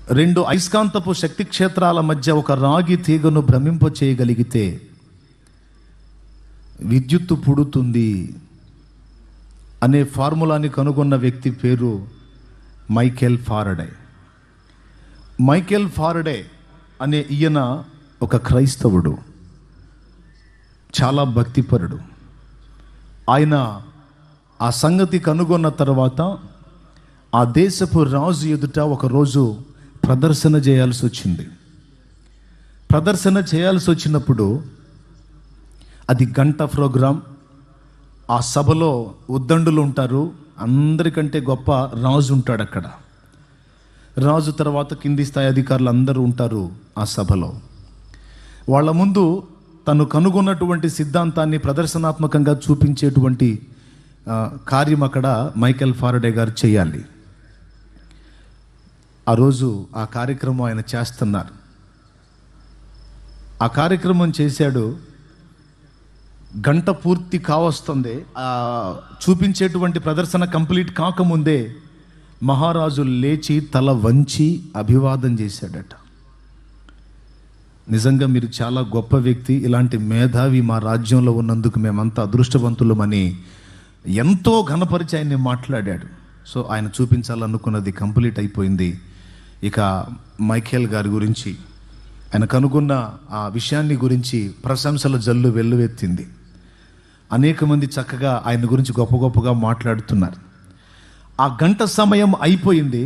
రెండు అయస్కాంతపు శక్తి క్షేత్రాల మధ్య ఒక రాగి తీగను భ్రమింప చేయగలిగితే విద్యుత్తు పుడుతుంది అనే ఫార్ములాని కనుగొన్న వ్యక్తి పేరు మైకేల్ ఫారడే. మైకేల్ ఫారడే అనే ఈయన ఒక క్రైస్తవుడు, చాలా భక్తిపరుడు. ఆయన ఆ సంగతి కనుగొన్న తర్వాత ఆ దేశపు రాజు ఎదుట ఒకరోజు ప్రదర్శన చేయాల్సి వచ్చింది. ప్రదర్శన చేయాల్సి వచ్చినప్పుడు అది గంట ప్రోగ్రాం. ఆ సభలో ఉద్దండులు ఉంటారు, అందరికంటే గొప్ప రాజు ఉంటాడు అక్కడ. రాజు తర్వాత కింది స్థాయి అధికారులు అందరూ ఉంటారు ఆ సభలో. వాళ్ళ ముందు తను కనుగొన్నటువంటి సిద్ధాంతాన్ని ప్రదర్శనాత్మకంగా చూపించేటువంటి కార్యం అక్కడ మైకేల్ ఫారడే గారు చేయాలి. ఆ రోజు ఆ కార్యక్రమం ఆయన చేస్తున్నారు. ఆ కార్యక్రమం చేశాడు. గంట పూర్తి కావస్తుంది. చూపించేటువంటి ప్రదర్శన కంప్లీట్ కాకముందే మహారాజు లేచి తల వంచి అభివాదం చేశాడట. నిజంగా మీరు చాలా గొప్ప వ్యక్తి, ఇలాంటి మేధావి మా రాజ్యంలో ఉన్నందుకు మేమంతా అదృష్టవంతులమని ఎంతో ఘనపరిచి ఆయన్ని మాట్లాడాడు. సో ఆయన చూపించాలనుకున్నది కంప్లీట్ అయిపోయింది. ఇక మైకేల్ గారి గురించి, ఆయన కనుగొన్న ఆ విషయాన్ని గురించి ప్రశంసల జల్లు వెల్లువెత్తింది. అనేక మంది చక్కగా ఆయన గురించి గొప్ప గొప్పగా మాట్లాడుతున్నారు. ఆ గంట సమయం అయిపోయింది,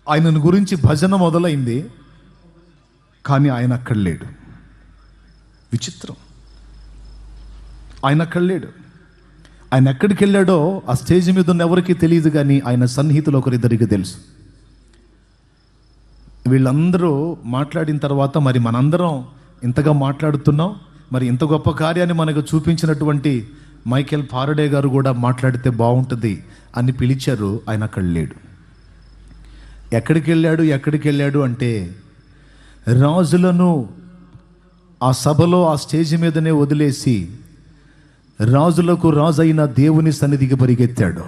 ఆయనను గురించి భజన మొదలైంది, కానీ ఆయన అక్కడ లేడు. విచిత్రం, ఆయన అక్కడ లేడు. ఆయన ఎక్కడికి వెళ్ళాడో ఆ స్టేజ్ మీద ఉన్న ఎవరికి తెలియదు, కానీ ఆయన సన్నిహితులు ఒకరిద్దరికి తెలుసు. వీళ్ళందరూ మాట్లాడిన తర్వాత మరి మనందరం ఇంతగా మాట్లాడుతున్నాం, మరి ఇంత గొప్ప కార్యాన్ని మనకు చూపించినటువంటి మైకేల్ ఫారడే గారు కూడా మాట్లాడితే బాగుంటుంది అని పిలిచారు. ఆయన అక్కడ లేడు. ఎక్కడికి వెళ్ళాడు అంటే రాజులను ఆ సభలో ఆ స్టేజ్ మీదనే వదిలేసి రాజులకు రాజైన దేవుని సన్నిధికి పరిగెత్తాడు.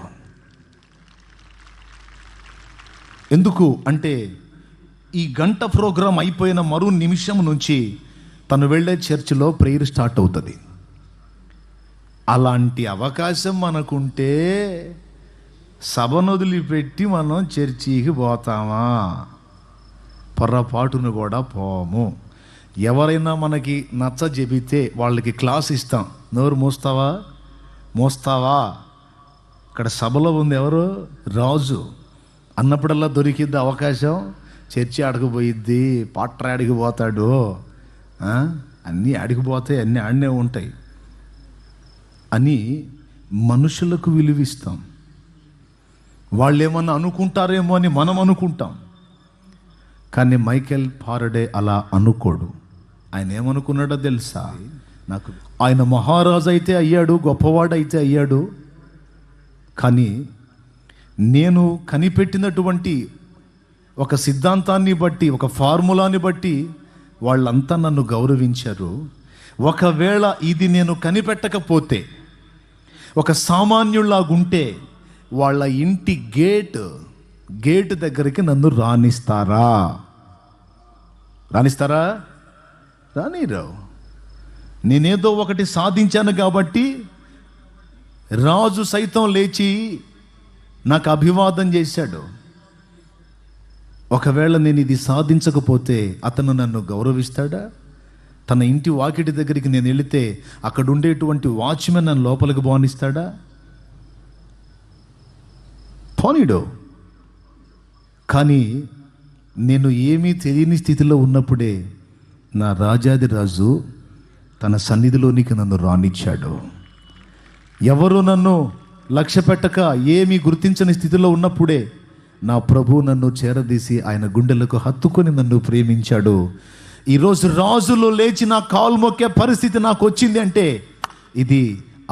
ఎందుకు అంటే ఈ గంట ప్రోగ్రాం అయిపోయిన మరో నిమిషం నుంచి తను వెళ్ళే చర్చిలో ప్రేయర్ స్టార్ట్ అవుతుంది. అలాంటి అవకాశం మనకుంటే సభను వదిలిపెట్టి మనం చర్చికి పోతామా? పొర్రపాటును కూడా పోము. ఎవరైనా మనకి నచ్చ చెబితే వాళ్ళకి క్లాస్ ఇస్తాం. నోరు మోస్తావా? ఇక్కడ సభలో ఉంది ఎవరు? రాజు. అన్నప్పుడల్లా దొరికిద్ది అవకాశం. చర్చి అడగపోయిద్ది, పాట్ర అడిగిపోతాడు, అన్నీ అడిగిపోతాయి, అన్నీ ఆడనే ఉంటాయి అని మనుషులకు విలువిస్తాం. వాళ్ళు ఏమన్నా అనుకుంటారేమో అని మనం అనుకుంటాం. కానీ మైకేల్ ఫారడే అలా అనుకోడు. ఆయన ఏమనుకున్నాడో తెలుసా? ఆయన మహారాజు అయితే అయ్యాడు, గొప్పవాడైతే అయ్యాడు, కానీ నేను కనిపెట్టినటువంటి ఒక సిద్ధాంతాన్ని బట్టి, ఒక ఫార్ములాని బట్టి వాళ్ళంతా నన్ను గౌరవించారు. ఒకవేళ ఇది నేను కనిపెట్టకపోతే, ఒక సామాన్యుల్లాగుంటే వాళ్ళ ఇంటి గేట్ దగ్గరికి నన్ను రానిస్తారా? రానిరావు. నేనేదో ఒకటి సాధించాను కాబట్టి రాజు సైతం లేచి నాకు అభివాదం చేశాడు. ఒకవేళ నేను ఇది సాధించకపోతే అతను నన్ను గౌరవిస్తాడా? తన ఇంటి వాకిటి దగ్గరికి నేను వెళితే అక్కడ ఉండేటువంటి వాచ్మెన్ నన్ను లోపలికి పోనిస్తాడా? పోనీడు. కానీ నేను ఏమీ తెలియని స్థితిలో ఉన్నప్పుడే నా రాజాది రాజు తన సన్నిధిలోనికి నన్ను రానిచ్చాడు. ఎవరు నన్ను లక్ష్య పెట్టక ఏమీ గుర్తించని స్థితిలో ఉన్నప్పుడే నా ప్రభు నన్ను చేరదీసి ఆయన గుండెలకు హత్తుకొని నన్ను ప్రేమించాడు. ఈరోజు రాజులు లేచి నా కాలు మొక్కే పరిస్థితి నాకు వచ్చింది అంటే ఇది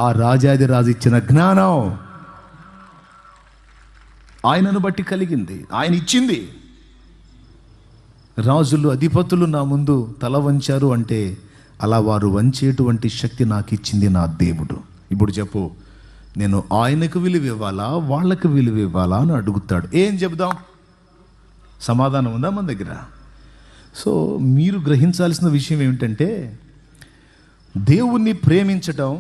ఆ రాజాది రాజు ఇచ్చిన జ్ఞానం, ఆయనను బట్టి కలిగింది, ఆయన ఇచ్చింది. రాజులు అధిపతులు నా ముందు తల వంచారు అంటే అలా వారు వంచేటువంటి శక్తి నాకు ఇచ్చింది నా దేవుడు. ఇప్పుడు చెప్పు, నేను ఆయనకు విలువ ఇవ్వాలా, వాళ్ళకు విలువ ఇవ్వాలా అని అడుగుతాడు. ఏం చెబుదాం? సమాధానం ఉందా మన దగ్గర? సో మీరు గ్రహించాల్సిన విషయం ఏమిటంటే, దేవుణ్ణి ప్రేమించటం,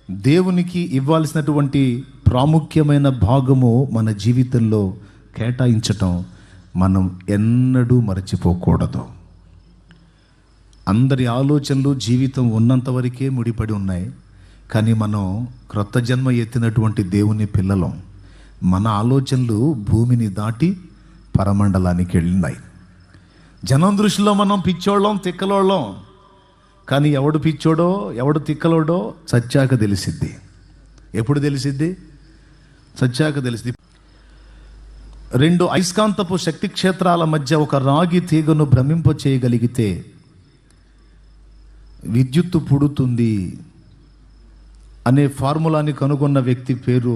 దేవునికి ఇవ్వాల్సినటువంటి ప్రాముఖ్యమైన భాగము మన జీవితంలో కేటాయించటం మనం ఎన్నడూ మరచిపోకూడదు. అందరి ఆలోచనలు జీవితం ఉన్నంత వరకే ముడిపడి ఉన్నాయి. కానీ మనం క్రొత్త జన్మ ఎత్తినటువంటి దేవుని పిల్లలం. మన ఆలోచనలు భూమిని దాటి పరమండలానికి వెళ్ళినాయి. జనం దృష్టిలో మనం పిచ్చోళ్ళం, తిక్కలోళ్ళం. కానీ ఎవడు పిచ్చోడో ఎవడు తిక్కలోడో చచ్చాక తెలిసిద్ది. ఎప్పుడు తెలిసిద్ది? చచ్చాక తెలిసిద్ది. 2 అయస్కాంతపు శక్తి క్షేత్రాల మధ్య ఒక రాగి తీగను భ్రమింప చేయగలిగితే విద్యుత్తు పుడుతుంది అనే ఫార్ములాని కనుగొన్న వ్యక్తి పేరు